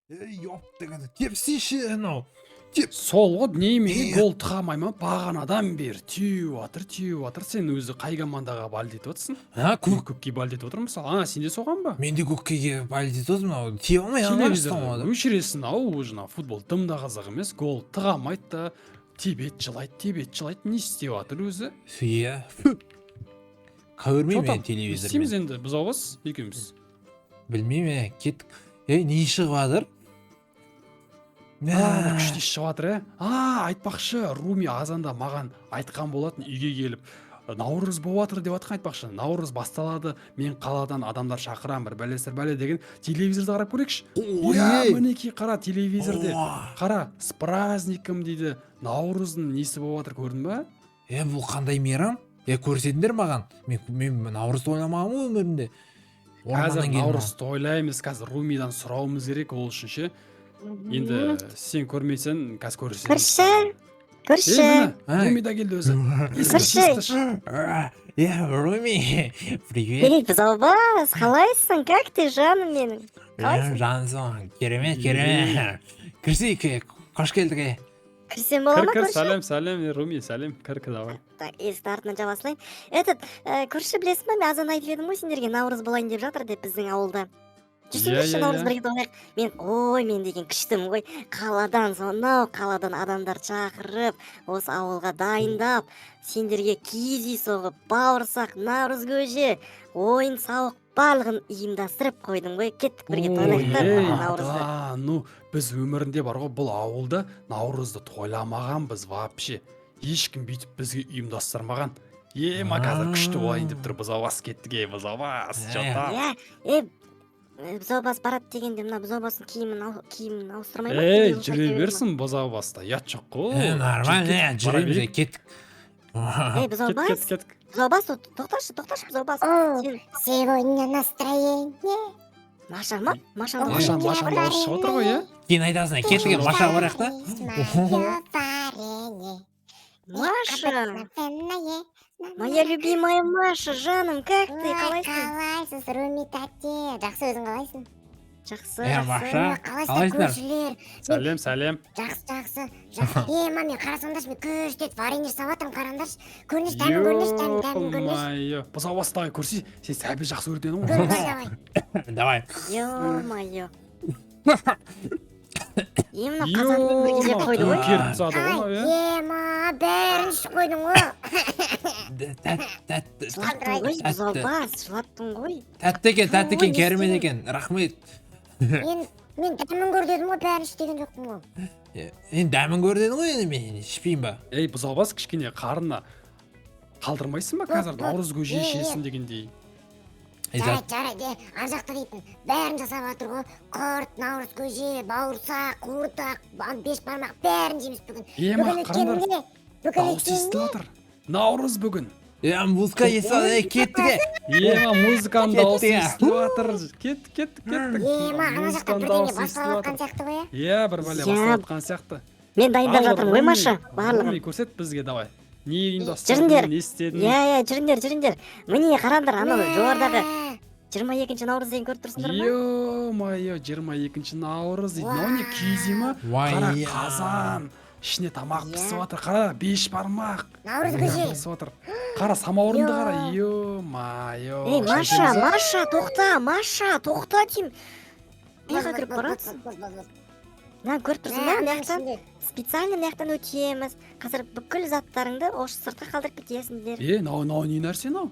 Yo'q tepsейші анау. Сол ғой немене гол тыға алмай ма бағанадан бері теуіп сен өзі қай командаға болеть отырсың? Көкке болеть отырмын мысалы. Сенде соған ба? Мен де көккеге болеть отырмын, тие алмай телевизорды өшіресің жаңа футбол дым да қызық емес, гол тыға алмайды да тебет жылайды, не істеп жатыр өзі? Иә. Көрмей мен телевизор. Істейміз енді біз ауыз екеуміз. Білмеймін, кеттік. Не шығып жатыр? Күшті шығып жатыр, айтпақшы, Руми азанда маған айтқан болатын, үйге келіп, наурыз болып жатыр деп жатқан, айтпақшы. Наурыз басталады, мен қаладан адамдар шақырам, бір бәле деген телевизорды қарап көрейікші. Мінекей қара телевизорде. Қара, с праздником дейді. Наурыздың несі болып жатыр, көрдің ба? Бұл қандай мейрам? Көрсетіңдер маған. Мен наурыз ойламағам өмірімде. Қазір наурыз тойлаймыз, қазір Румидан сұрауымыз керек, ол үшін ше. Енді сен көрмейсің, қазір көрсетеміз. Көрші. Руми да келді өзі. Руми, привет. Бұзаубас, қалайсың? Как ты, жаным менің? Жансың, керемет. Кірсейік, қош келдік. Кірсем бола ма, көрші? Сәлем, Руми, сәлем, кір, давай. Так, есікті артынан жаба салайын. Көрші білесің ба, мен азан айтып едім ғой сендерге наурыз болайын деп жатыр деп біздің ауылда. Жүрсіңдерші наурыз бірге тойлайық. Мен деген күштім ғой. Қаладан адамдар шақырып, осы ауылға дайындап, сендерге киіз үй соғып, бауырсақ, наурыз көже, ойын сауық барлығын ұйымдастырып қойдым ғой. Кеттік бірге тойлайық наурызды. Біз өмірінде бар ғой, бұл ауылда наурызды тойламаған біз вообще. Ешкім бүйтіп бізге ұйымдастырмаған. Қазір күшті болайын деп тұр, бұзаубас кеттік, бұзаубас. Бұзаубас барады дегенде, мына бұзаубастың киімін ауыстырмай ма? Жүре берсін бұзаубаста, ят жоқ қой. Нормально, жүреміз, кеттік. Бұзаубас, тоқташы, бұзаубас. Сегодня настроение. Маша ма? Машаны орыс шығып отыр ғой, Кейін айтасың, кеттік, Маша барақ та? Маша! Моя любимая Маша, жаным, как ты, қалайсың? Қалайсыз, Руми тәте, жақсы өзің қалайсың? Жақсы. Маша, қалайсыңдар? Сәлем. Жақсы. Мен қарасаңдаршы, мен көштет варенье саватым, қараңдаршы. Көрініш, дәмін көрініш. Бұзаубастағы көрсей, сен сәбі жақсы көрден ғой. Давай. Ё-майо. Емін қазанды бірге қойды ғой. Бәрін ішіп қойдың ғой. Жылаттың ғой, бұзаубас, жылаттың ғой. Тәтті екен, керемет екен, рахмет. Мен дәмін көр дедім ғой, бәрін іш деген жоқпын ғой. Енді дәмін көр дедің ғой, енді мен ішпеймін ба? Бұзаубас кішкене қарына қалдырмайсың ба қазір наурыз көже ішесің дегендей? Жарайды, ар жақта дейтін, бәрін жасап жатыр ғой. Құрт, наурыз көже, бауырсақ, қуырдақ, беш бармақ, бәрін жеміз бүгін. Қарандар, дауыс естіп жатыр. Наурыз бүгін. Музыка естіп, кеттік. Музыканың дауысы естіп жатыр. Кеттік. Ана жақта бірдеңе басталып жатқан сияқты ғой, бір бәле басталып жатқан сияқты. Мен дайындап жатырмын ғой, Маша, барлығын. Көрсет бізге, давай. Не ұйымдастырдың, не істедің? Жүріңдер. Міне қарандар, анау жоғардағы 22 наурыз деген көріп тұрсыңдар ма? Ё-майо, 22 наурыз дейді. Мынау не киіз үй ма? Қара қазан, ішіне тамақ пісіп жатыр. Қара беш бармақ. Наурыз көже. Қара самаурынды қара. Ё-майо. Маша, тоқта деймін. Неға кіріп баратсың? Көріп тұрсың ба, мынаяқтан специально мынаяқтан өтеміз. Қазір бүкіл заттарыңды осы сыртқа қалдырып кетесіңдер. Нау не нәрсе нау?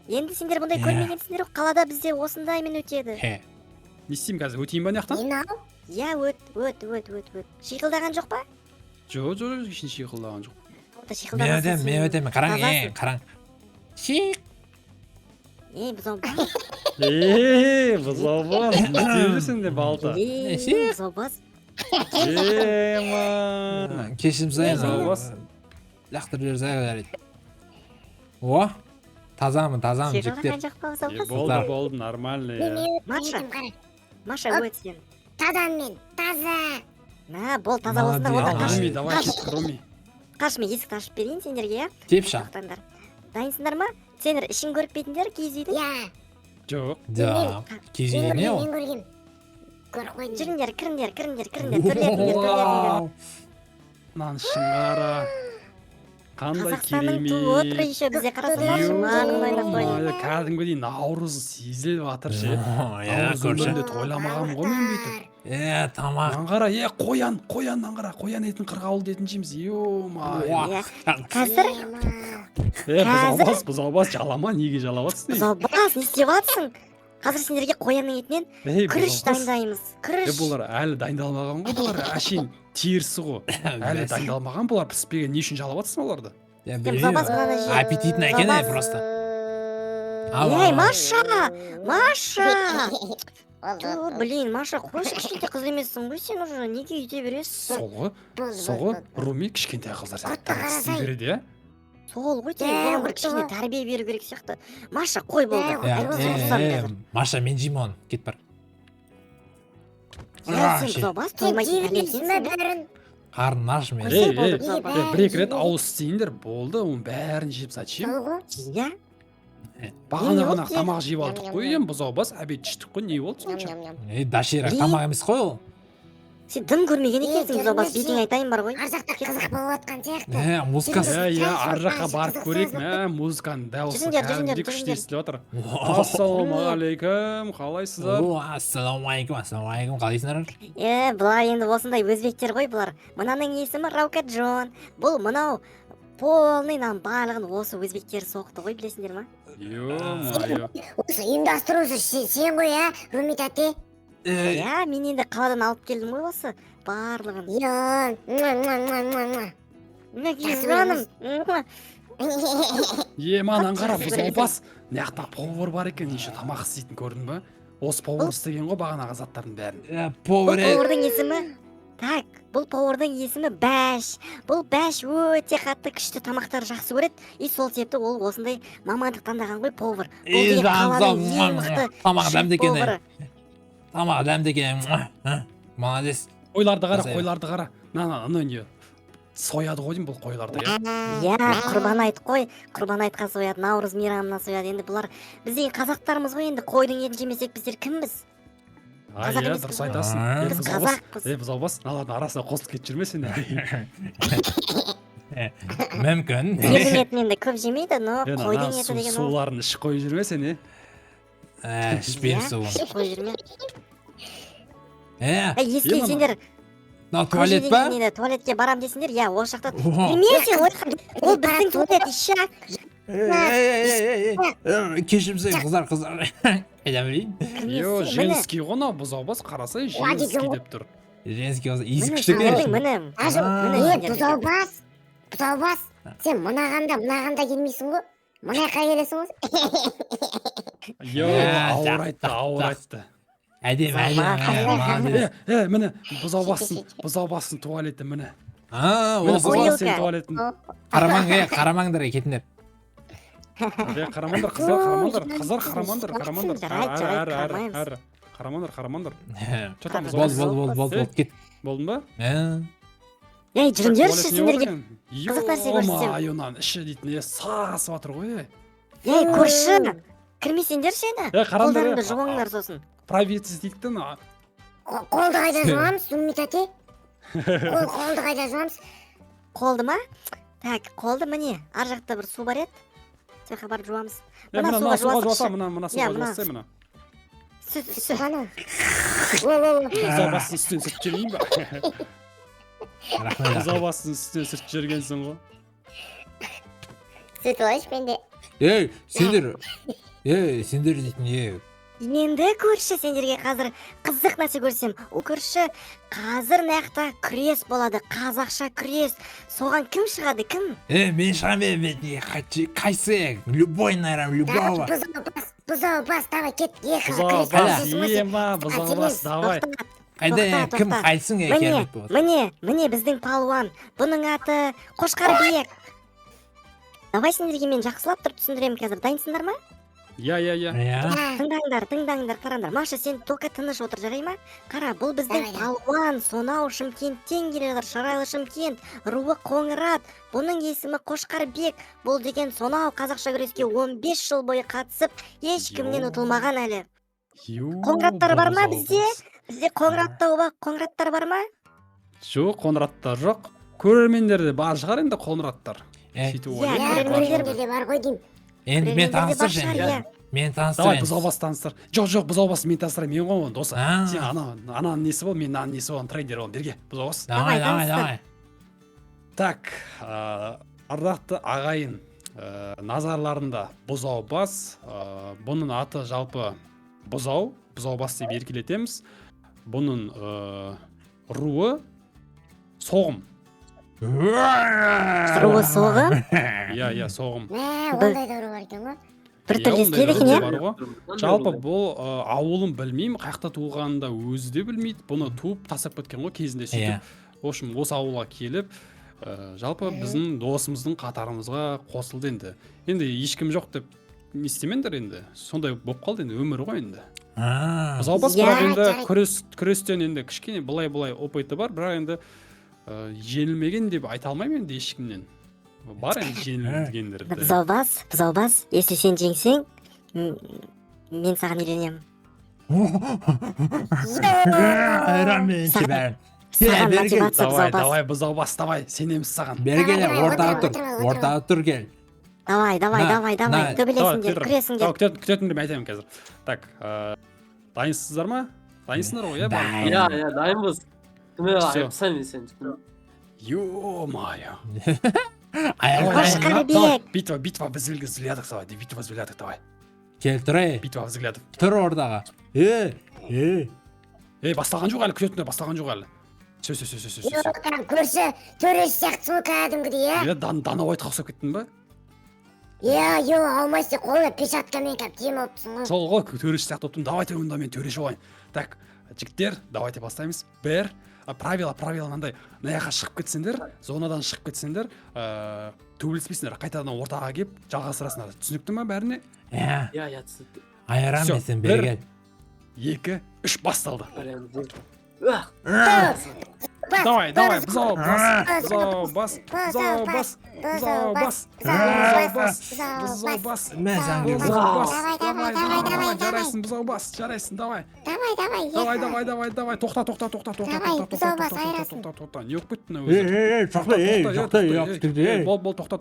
Енді сендер бұндай көрмегенсіңдер, қалада бізде осындаймен өтеді. Не істеймін қазір, өтейін ба мынаяқтан? Өт. Шиқылдаған жоқ па? Жоқ, ешін шиқылдаған жоқ. Мен өтемін, қараң. Шиқ. Бұзаубас. Бұзаубас, не істейбісің де балта? Бұзаубас. Кешім сайын, лақтыр жер зайғылар еді. Тазамын, жіктер. Болды, нормально. Маша, өт сен. Тазамын, таза. Бол, таза болсындар. Давай, Руми. Қаш, мен есікті ашып берейін сендерге, Тепші. Дайынсыңдар ма? Сендер ішін көріп бетіндер киіз үйді? Жоқ. Киіз үйді не ол? Мен көргем. көріп қойдым. жүріңдер кіріңдер төрлетіңдер мынаның ішін қара. Қандай қазақстанның туы отыр керемет. еще бізде қарасаңдаршы барлығын ойнап қойды. Кәдімгідей наурыз сезіліп жатыр ше. Иә, Наурыз көрші. өмірімде тойламағанмын ғой мен бүйтіп. Тамақ. Мынаны қара, қояннан қара, қоян етін қырғауыл етін жейміз. Ё-ма. Қазір Бұзаубас, жалама, неге жалап жатсың? бұзаубас не істеп жатсың? Қазір сендерге қоянның етінен күріш дайындаймыз. Күріш. Бұлар әлі дайындалмаған ғой, бұлар әшейін терісі ғой. Әлі дайындалмаған, бұлар піспеген. Не үшін жалап жатсың оларды? Бұзаубас мынаны жеп. Аппетитно екен просто. Ей, Маша! Блин, Маша, қойшы кішкентай қыз емессің ғой сен уже, неге үйте бересің? Соғы, Руми кішкентай қыздар сияқты істей береді, иә? Сол ғой тек бұның бір кішкене тәрбие беру керек сияқты. Маша, қой болды. Маша, мен жеймін оны, кет бар. Сен бұзаубас тоймайтын әлемсің бе? Қарным аш мен. Бір-екі рет ауыз істейіндер, болды, оның бәрін жеп сатшым. Иә? Бағана ғана тамақ жеп алдық қой, бұзаубас, әбет іштік қой, не болды сонша? Даширақ тамақ емес қой ол. Сен дым көрмеген екенсің бұзаубас, бетің айтайын бар ғой. Ар жақта қызық болып жатқан сияқты. Музыкасы. Ар жаққа барып көрейік, музыканың дауысы Жүріңдер, кәдімгідей жүріңдер, күшті естіліп жатыр. Ассалаумағалейкум, қалайсыздар? Ассалаумағалейкум, қалайсыңдар? Бұлар енді осындай өзбектер ғой бұлар. Мынаның есімі Раукаджон. Бұл мынау полный нам барлығын осы өзбектер соқты ғой, білесіңдер ма? Ё-майо. Осы ұйымдастырушы сен ғой, ә, Руми тәте? Иә, мен енді қаладан алып келдім ғой осы барлығын. Мінекей жаным. Маған қара, бұзаубас. Мынаяқта повар бар екен, еще тамақ істейтін көрдің бе? Осы повар істеген ғой бағанағы заттардың бәрін. Бұл повардың есімі бұл повардың есімі Бәш. Бұл Бәш өте қатты күшті тамақтар жақсы көреді. И сол себепті ол осындай мамандық таңдаған ғой повар. Бұл деген қаланың ең мықты шеф повары. Тамақ дәмді екен. Молодец. Қойларды қара. Анау не? Сояды ғой деймін бұл қойларды, иә? Иә, құрбан айт қой. Құрбан айтқа сояды, наурыз мейрамына сояды. Енді бұлар біз деген қазақтарымыз ғой, енді қойдың етін жемесек біздер кімбіз? Қазақ Иә, емеспіз дұрыс ғой. айтасың. Біз қазақпыз. Бұзаубас, аналардың арасына қосылып кетіп жүрме сен. Мүмкін. Сиырдың етін енді көп жемейді, но қойдың еті деген ол. Суларын ішіп қойып жүрме сен, Ішпеймін суын. Ішіп қойып жүрме. Ескей сендер туалет па? Туалетке барам десіңдер, иә, ол жақта білмейсің, ол біздің туалет іші. Кешірімсіз қыздар. Қайда білейін? Женский ғой, бұзаубас қарасай женский деп тұр. Женский болса, иісі күшті екен. Бұзаубас, сен мынағанда келмейсің ғой? Мынаяққа келесің ғой? Ауыр айтты. Әдем. Міне, бұзаубастың туалеті, міне. Бұзаубастың туалетін. Қарамаңдар, кетіңдер. Қарамандар. Болды, кет. Болдың ба? Жүріңдерші сендерге қызық нәрсе көрсетсем. Айонан іші дейтін, сасып жатыр ғой. Көрші, кірмесеңдерші ені. Қараңдар. Қолдарыңды жуыңдар сосын. Правительство дейікті. Қолды қайда жуамыз, Руми тәте? Қолды қайда жуамыз? Қолды ма? Қолды міне, ар жақта бір су бар еді. Сояққа барып жуамыз. Мына суға жуаса, мына суға жуаса, мына. Сүт. Бұзаубастың үстінен сүрт жіберейін ба? Бұзаубастың үстінен сүрт жібергенсің ғой. Сүт алайыншы менде. Сендер дейтін, Енді көрші сендерге қазір қызық нәрсе көрсем. Көрші қазір наяқта күрес болады, қазақша күрес. Соған кім шығады, кім? Мен шығам, қайсы? Любой, наверное, любого. Бұзаубас, давай кет. Бұзаубас, давай. Қайда, кім қайсың екенік болады? Міне біздің палуан. Бұның аты Қошқарбек. Давай сендерге мен жақсылап тұрып түсіндіремін қазір. Дайынсыңдар ма? Иә. Тыңдаңдар, қараңдар. Маша, сен тоқа тыныш отыр, жарай ма? Қара, бұл біздің палуан, сонау Шымкенттен келеді, Шырайлы Шымкент, руы Қоңырат. Бұның есімі Қошқарбек. Бұл деген сонау қазақша күреске 15 жыл бойы қатысып, ешкімнен ұтылмаған әлі. Қоңыраттар бар ма бізде? Бізде қоңыраттар бар ма? Жоқ, қоңыраттар жоқ. Көрермендерде бар шығар енді қоңыраттар. Сөйтіп Иә, ойлаймын. көрермендер де бар ғой деймін. Енді мен таныстыр шығар, және. иә. Мен Давай таныстырайын. бұзаубас таныстыр. Жоқ, бұзаубас мен таныстырайын. Мен ғой досы. А. Сен ананың несі бол, мен мынаның несі бол, трейдер бол. Берге, бұзаубас. Давай, Давай, давай, таныстыр. давай. Так, ардақты ағайын, назарларында бұзаубас. Бұның аты жалпы бұзаубас деп еркелетеміз. Бұның руы соғым. Руы соғым? Иә, соғым. Ондай да ұры бар екен ғой. Бір түрлі естіледі екен, Иә, иә? бар ғой. Жалпы бұл ауылын білмеймін, қаяқта туғанын да өзі де білмейді. Бұны туып тастап кеткен ғой кезінде сөйтіп. В общем, осы ауылға келіп, жалпы біздің досымыздың қатарымызға қосылды енді. Енді ешкім жоқ деп не істемеңдер енді. Сондай болып қалды енді, өмір ғой енді. Бұзаубас бірақ енді күрестен енді кішкене былай опыты бар, бірақ енді жеңілмеген деп айта алмаймын енді ешкімнен. Бар енді жеңілгендерді. Бұзаубас, если сен жеңсең, мен саған үйленемін. Айранменші бәрін. Саған мотивация бұзаубас. Давай, бұзаубас, давай, сенеміз саған. Бергеле, ортаға тұр кел. Давай, төбелесіңдер, күресіңдер. Күтетіндерім айтайын қазір. Так, дайынсыздар ма? Дайынсыңдар ғой, иә? Иә, дайынбыз. Кіме айыпсам сен. Ё-моё. Битва біз взглядок, давай, битва взглядок, давай. Кел, тұр, Битва взглядок. тұр ордаға. Басталған жоқ әлі, күтетіндер басталған жоқ әлі. Сөз. Көрші төреші сияқтысың ғой кәдімгідей, иә? Данау айтқа ұқсап кеттің ба? Иә, алмайсың, қолына печаткамен кәп тем алыпсың ғой. Сол ғой, төреші сияқты отырмын. Давайте онда мен төреші болайын. Так, жігіттер, давайте бастаймыз. Бір, правила мынандай. Мына жаққа шығып кетсеңдер, зонадан шығып кетсеңдер, төбелеспейсіңдер, қайтадан ортаға келіп жалғастырасыңдар. Түсінікті ма бәріне? Иә, түсінікті. Айранменсің бергел. 2, 3 басталды. Давай, бұзаубас. Мен сәңге Жарайсың, бұзаубас, давай. Давай, тоқта. Не өкіп кеттің өзі? Бол, тоқта.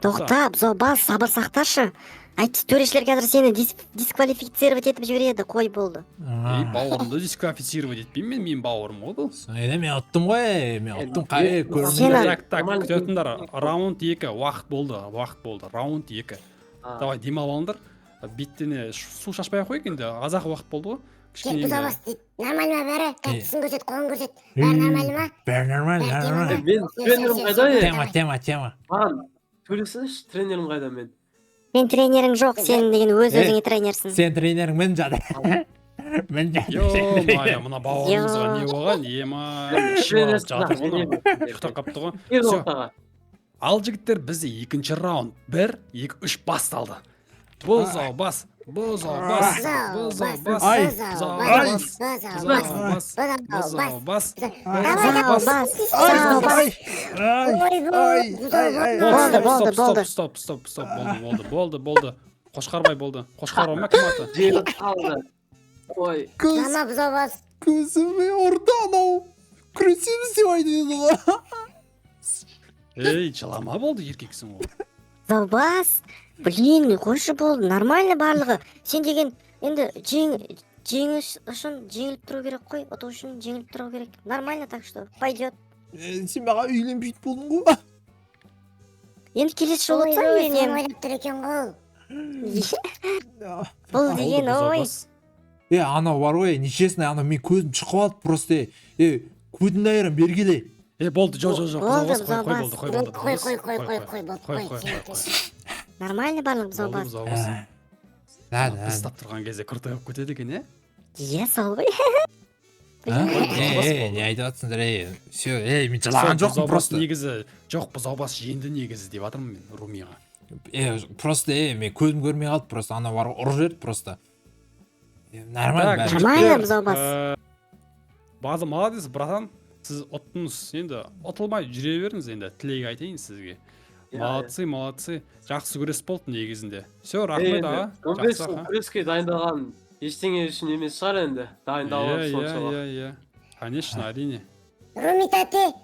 Тоқта, бұзаубас, сабыр сақташы. Айтшы, төрешілер қазір сені дисквалифицировать етіп жібереді, қой болды. Бауырымды дисквалифицировать етпеймін, мен бауырым ғой бұл. Мен ұттым ғой, қай көрінді. Так, күтетіңдер, раунд 2, уақыт болды, раунд 2. Давай, демал алыңдар. Беттене су шашпай қойық енді, азақ уақыт болды ғой. Бұзаубас дейді, нормально ма бәрі? Кәптісін көрсет, қолын көрсет. Бәрі нормально ма? Бәрі нормально. Мен тренерім қайда? Тема. Маған төлесінші, тренерім қайда мен? Мен тренерің жоқ, сен деген өзіңе тренерсің. Сен тренерің мен жады. Ё-моё, мына бауырымызға не болған? Жатыр ғой, ұйықтап қапты ғой. Ал жігіттер, бізде екінші раунд. 1, 2, 3 басталды. Бұзаубас. Болды. Қошқарбай болды. Қошқарбай ма кім аты? Жеңіп қалды. Ой. Жама бұзаубас. Көзіме ұрды анау. Күресеміз деп айтады ғой. Жылама болды, еркексің ғой. Бұзаубас, блин, қойшы болды, нормально барлығы. Сен деген енді жеңіс үшін жеңіліп тұру керек қой, ұту үшін жеңіліп тұру керек. Нормально, так что пойдет. Сен маған үйленбейді болдың ғой. Енді келесі жолы ұтсам үйленемін. ойлап тұр екен ғой. Бұл деген ой. Анау бар ғой, нешесіне анау мен көзім шығып алды просто. Көзімді айырам бергеле. Болды, жоқ. Нормально барлық бұзаубас. Біз тап тұрған кезде кұртай болып кетеді екен, е? Е, сол ғой. Не айтып жатсыңдар, все, мен жылаған жоқпын просто. Негізі, жоқ, бұзаубас жеңді негізі деп жатырмын мен Румиға. Просто, мен көзім көрмей қалды, просто ана бар ұрып жіберді просто. Нормально. Нормально бұзаубас. Базы молодец, братан. Сіз ұттыңыз, енді ұтылмай жүре беріңіз, енді тілек айтайын сізге. Молодцы. Жақсы күрес болды негізінде. Все, рахмет аға. Күреске дайындаған ештеңе үшін емес шығар енді. Дайындалып иә алып соншалық. иә конечно әрине. Руми тәте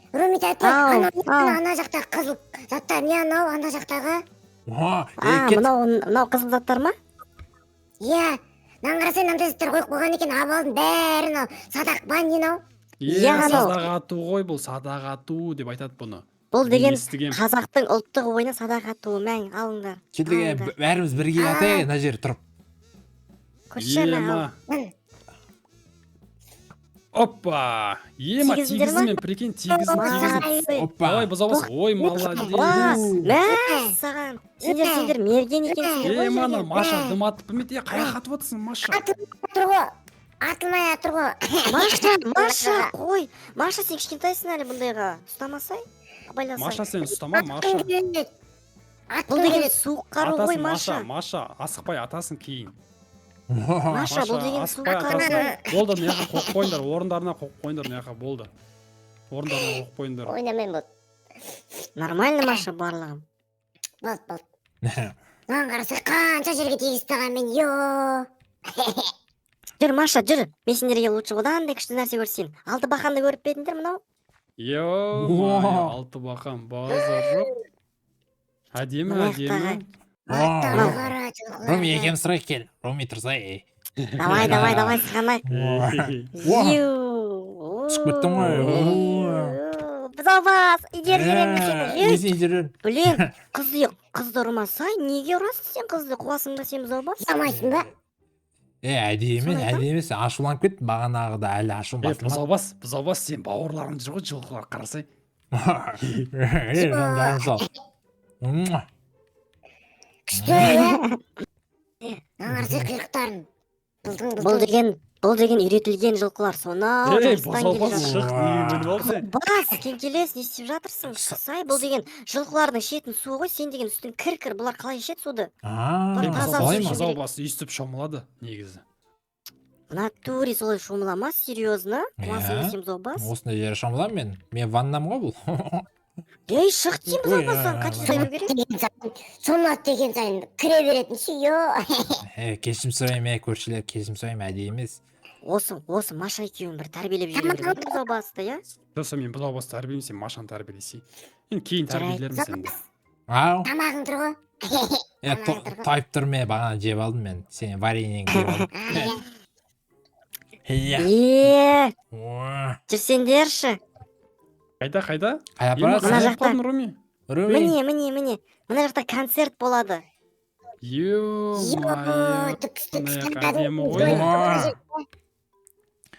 Ау, ау. ана жақтағы қызыл заттар не анау ана жақтағы? кет. мынау қызыл заттар ма? Иә, мынаны қарасай мынандай заттар қойып қойған екен, абалдың бәрін ал садақ ба не анау? Иә, анау. Садақ ату ғой бұл, садақ ату деп айтады бұны. Бұл деген естігем. қазақтың ұлттық ойыны садақ ату. Мәң алыңдар. Келдіге алыңдар. бәріміз бірге атайық мына жер тұрып. Көрші мә, ал. Ема. Опа! Ема Тигіздіңдер ма? тигізді мен прикинь, тигізді. Молодцы. Опа. Ой, бұзаубас, ой, Ба, молодец. мә, саған. Сендер мерген екенсіңдер ғой Ема, ана жүрген. Маша дым атып білмейді, қаяқ атып отырсың, Маша. Тұр ғой, атылмай тұр ғой. Маша, қой. Маша, сен кішкентайсың әлі бұндайға. Ұстамасай, абайласай. Маша сен ұстама, Маша. Бұл деген суық қару ғой, Атасың, Маша, Маша. Маша, асықпай атасың кейін. Маша, бұл деген суық асықпай қару атасың. ғой. Болды, мына жаққа қойып қойыңдар, орындарына қойып қойыңдар, мына жаққа болды. Орындарына қойып қойыңдар. Ойнамайын болды. Нормально, Маша, барлығым. Болды. Маған қарасай қанша жерге тегіз тастаған мен, йо. Жүр, Маша, жүр. Мен сендерге лучше одан да күшті нәрсе көрсетейін. Алты бақанды көріп пе едіңдер мынау? Йо, алты бақан, базар жоқ. Әдемі, әдемі. Руми екем сұрайық кел. Руми тұрсай. Давай, сығанайық. Түсіп кеттің ғой. Бұзаубас, идер жүрем сені. Несін жүрін? Блин, қызды ұрмасай, неге ұрасың сен қызды? Қуасың ба сен бұзаубас? Ұстамайсың ба? Әдемі, сен ашуланып кеттің, бағанағыда әлі ашуым басылмады. Бұзаубас, сен бауырларың жүр ғой, жылқылар қарасай. Күшті, иә. Маған қарасай құйрықтарын. Бұл деген үйретілген жылқылар. Сонау жұмыстан келе бұзаубас, жатыр. шық, неге бөліп алсың? Бас, келес, не істеп жатырсың? Сай, бұл деген жылқылардың ішетін суы ғой, сен деген үстін кір, бұлар қалай ішеді суды? Солай ма? Бұзаубас өйстіп шомылады, негізі. Натуре солай шомылама, серьезно? Қуасың ба сен бұзаубас? Осындай жері шомыламын мен. Мен ваннам ғой бұл. Ей, шық деймін бұзаубастан, қанша сайын керек? Шомылады деген сайын кіре беретін ше, йо. Кешірім сұраймын, көршілер, кешірім сұраймын, әдейі емес. Осы Маша екеуін бір тәрбиелеп жібердің бұзаубасты, иә? Сосын мен бұзаубас тәрбиелеймін, сен Машаны тәрбиелейсің. Енді кейін тәрбиелерміз енді. Ау, Тамағың тұр ғой. тайып тұр ме, бағана жеп алдым мен. Сен вареньеңді жеп алдым. Жүрсендерші. Қайда? Қай Мына апарасың? жақта. Руми. Руми. Міне. Мына жақта концерт болады. Ё-моё, әдемі ғой.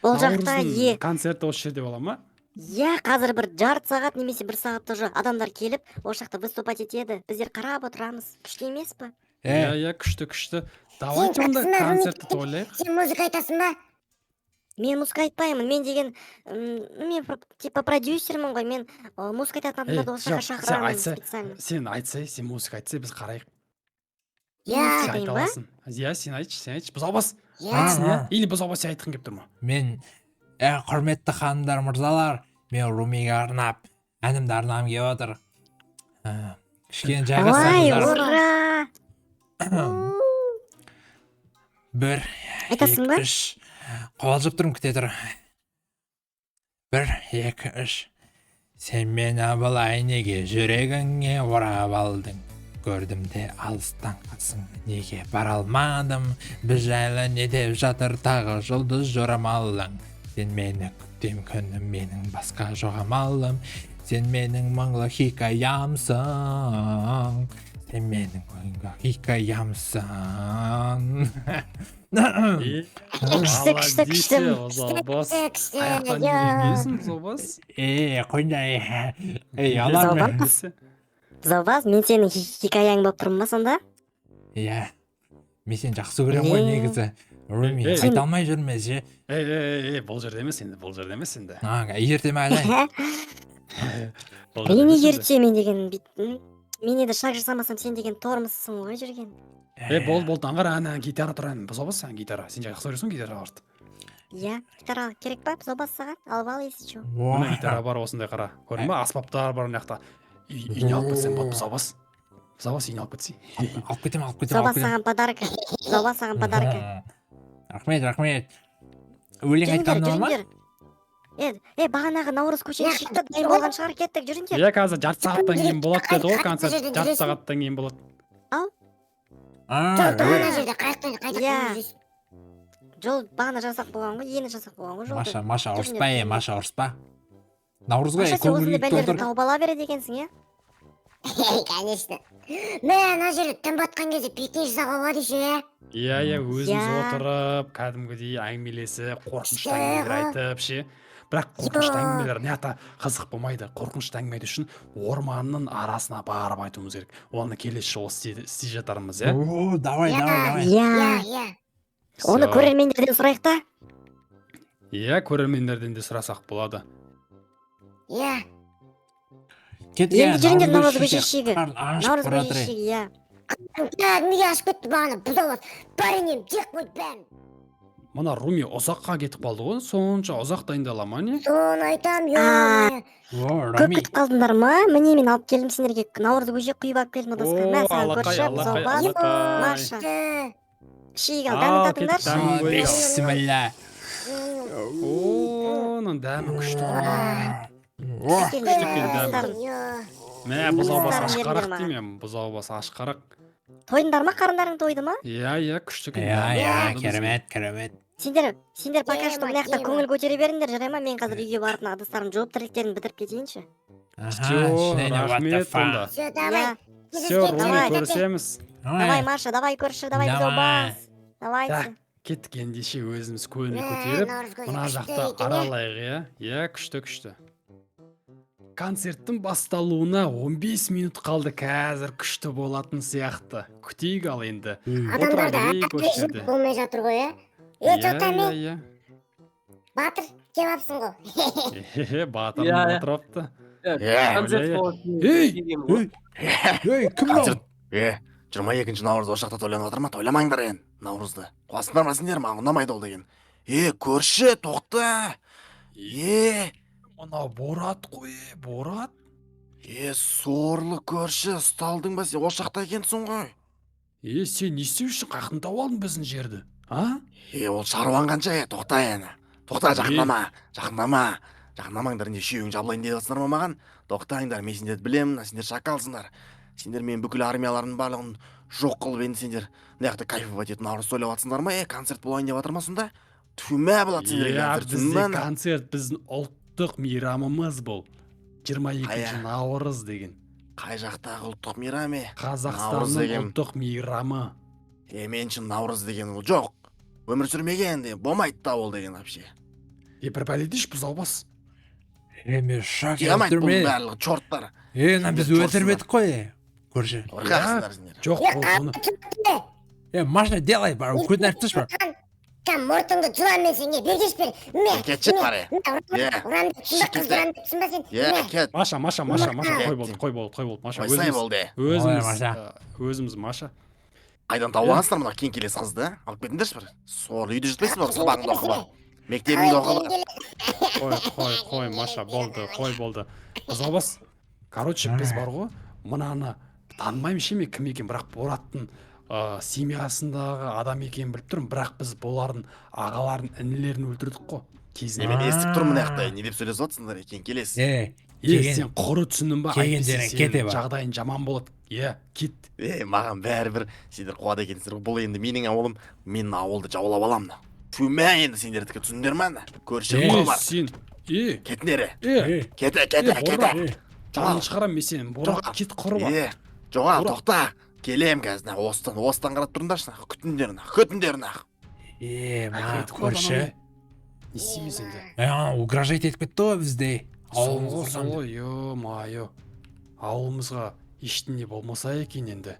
Ол жақта Наурыздың концерті осы жерде бола ма? Иә, қазір бір жарты сағат немесе бір сағатта уже адамдар келіп, ол жақта выступать етеді. Біздер қарап отырамыз. Күшті емес пе? Иә, күшті. Давайте онда концертті тойлайық. Сен музыка айтасың ба? Мен музыка айтпаймын. Мен деген, мен типа продюсермін ғой. Мен музыка айтатын адамдарды осы жаққа шақырамын специально. Сен айтсай, сен музыка айтсай, біз қарайық. Иә. Сен айта аласың. Иә, сен айтшы. Бұзаубас. Иә. Или бұзаубас сен айтқың келіп тұр ма? Мен, құрметті ханымдар, мырзалар, мен Румиге арнап, әнімді арнағым келіп отыр. Кішкене Ой, жайғасаңыздар. ура! Бір, Айтасың ба? 2, 3. Қобалжып тұрмын, күте тұр. 1, 2, 3. Сен мені былай неге жүрегіңе орап алдың? Көрдім де алыстан қасың, неге бара алмадым? Біз жайлы не деп жатыр тағы жұлдыз жорамалың? Сен мені күтем күнім, менің басқа жоғамалым. Сен менің мұңлы хикаямсың. Сен менің мұңлы хикаямсың. Күшті. Бұзаубас. Күшті, Аяқтан йо. жеңгесің, бұзаубас. Қойдай. Алармын. Бұзаубас, мен сенің хикаяң болып тұрмын ба сонда? Иә. Мен сені жақсы көрем ғой негізі. Руми, айта алмай жүрмес, же. Бұл жерде емес енді. Ертеме әлі. Әрине ерте мен деген мен еді шаг жасамасам сен деген тормозсың ғой жүрген. Болды, аңғар гитара тұрайын. Бұзаубас, сен гитара. Сен жақсы көресің гитараға барды. Иә, гитара керек па бұзаубас саған? Алып ал есі чо. Мына гитара бар осындай қара. Көрдің ба? Аспаптар бар мына жақта. Үйіне алып кетсең болады бұзаубас. Бұзаубас үйіне алып кетсең. Алып кетем. Бұзаубас саған подарка. Бұзаубас саған подарка. Рахмет. Өлең айтқан ұнады ма? Бағанағы Наурыз көшеге шықты, дайын болған шығар, кеттік, жүріңдер. Иә, қазір жарты сағаттан кейін болады деді ғой концерт. Жарты сағаттан кейін болады. Жоқ, ана жерде қайықтан Иә. жүресіз. Жол бағана жасақ болған ғой, ені жасақ болған ғой жолды. Маша ұрыспа, Маша ұрыспа. Наурызға Маша, сен осындай көңіліңді бәлерді толтыр. тауып ала береді екенсің, иә? Конечно. Ана жерде түн батқан кезде пикник жасауға болады ше. Иә, өзіміз Иә. отырып, кәдімгідей әңгімелесіп, қорқынышты Күшті әңгімелер ғой. айтып, ше. Бірақ қорқынышты Иә. әңгімелер неата қызық болмайды. Қорқынышты әңгіме айту үшін орманның арасына барып айтуымыз керек. Оны келесі жолы істей жатармыз, иә? О, давай. Иә. Всё. Оны көрермендерден сұрайық та. Иә, көрермендерден де сұрасақ болады. Иә. Енді жүріңдер Наурыз көшесі. көшешігі. Қарын ашып Наурыз бара тұр. көшешігі, иә. Кәдімгі ашып кетті бағана бұзау бас. Паренем жек қойды бәрін. Мына Руми ұзаққа кетіп қалды ғой, сонша ұзақ дайындала ма не? Соны айтам, А. ё. Көп күтіп қалдыңдар ма? Міне мен алып келдім сендерге Наурыз көже құйып алып келдім ыдысқа. Мә саған көрші, бұзаубас, Маша. Шиік ал, дәмін татыңдар. Дәмін көрейік. Бисмилля. Оның дәмі күшті ғой. Мә, бұзаубас ашқарақ деймін, бұзаубас ашқарақ. Тойдыңдар ма? Қарындарың тойды ма? Иә, күшті. Иә, керемет. Сендер пока что мына жақта көңіл көтере беріңдер, жарай ма? Мен қазір үйге барып мына ыдыстарымды жуып тірліктерін бітіріп кетейінші. Рахмет онда. Все, давай. Все, Руми, көрісеміз. Давай, Маша, давай көрші, давай бұзаубас. Давайте. Кеттік ендеше өзіміз көңіл көтеріп, мына жақта аралайық, иә? Иә, күшті. Концерттің басталуына 15 минут қалды, қазір күшті болатын сияқты. Күтейік ал енді. Адамдарда Отыра берейік осы жерде. болмай жатыр ғой, жоқтан мен Иә. батыр кеп алыпсың ғой. Батырым Иә. отырапты. Концерт Ей, болады. ей, деген ғой. Кім мынау? Концерт 22 наурыз осы жақта тойланып жатыр ма? Тойламаңдар енді наурызды. Қуасыңдар ма сендер? Маған ұнамайды ол деген. Көрші, тоқта. Мынау Борат қой, Борат. Сорлы көрші, ұсталдың ба сен? Осы жақта екенсің ғой. Сен не істеу үшін қақын тауып алдың біздің жерді? А? Ол шаруаң қанша? Тоқта енді. Тоқта, жақындамаңдар, не шүйеуің жабылайын деп жатсыңдар ма маған? Тоқтаңдар, мен сендерді білемін, сендер шакалсыңдар. Сендер мен бүкіл армиялардың барлығын жоқ қылып енді сендер мына жақта кайфовать етіп наурыз тойлап жатсыңдар ма? Концерт болайын деп жатыр ма сонда? Түмә болады сендерге концерт, бізде концерт біздің ұлттық мейрамымыз бұл. 22 наурыз деген. Қай жақтағы ұлттық мейрам? Қазақстанның ұлттық мейрамы. Мен үшін наурыз деген ол жоқ. Өмір сүрмеген де болмайды да ол деген вообще. Бір бәледеш бұзаубас. Мен шақ Қиямайды бұл өлтірме. барлығы чорттар. Біз өлтірмедік қой. Көрші. Қорқасыңдар сендер. Жоқ, оны. Машина делай, бар, көтін әріптіш бар. Кәм мұртыңды жылан мен сенге бергеш бер. Кетші бар. Ұранды түсінбе қыз ұранды түсінбе сен. Кет. Маша, қой болды. Маша, Ойсай болды. өзіміз Маша. Қайдан тауып алғансыздар мына кең келесі қызды? Алып кетіңдерші бір. Сорлы үйде жүртпейсіз ба? Сабағыңды оқы бар. Мектебіңді оқы бар. Қой, Маша, болды. Бұзаубас. Короче, біз бар ғой, мынаны танымаймын ше кім екен, бірақ Бораттың семьясындағы адам екенін біліп тұрмын, бірақ біз болардың ағаларын, інілерін өлтірдік қой. Мен естіп тұрмын мына жақта, не деп сөйлесіп жатсыңдар екен келесі. Сен құры түсіндің ба? Сенің жағдайың жаман болады. Кет. Маған бәрібір сендер қуады екенсіздер. Бұл енді менің ауылым, мен ауылды жаулап аламын. Түмә енді сендердікі түсіндер ма? Көрші бар. Кетінері. Кете. Жалын шығарам мен сен. Борат кет құры бар. Жоға, тоқта. Келем қазір. Остан қарап тұрыңдаршы. Күтіндер. Көрші. Не істейміз енді? Угрожать етіп кетті ғой бізде. Солғы, ё-майо. Ауылымызға ештеңе болмаса екен енді.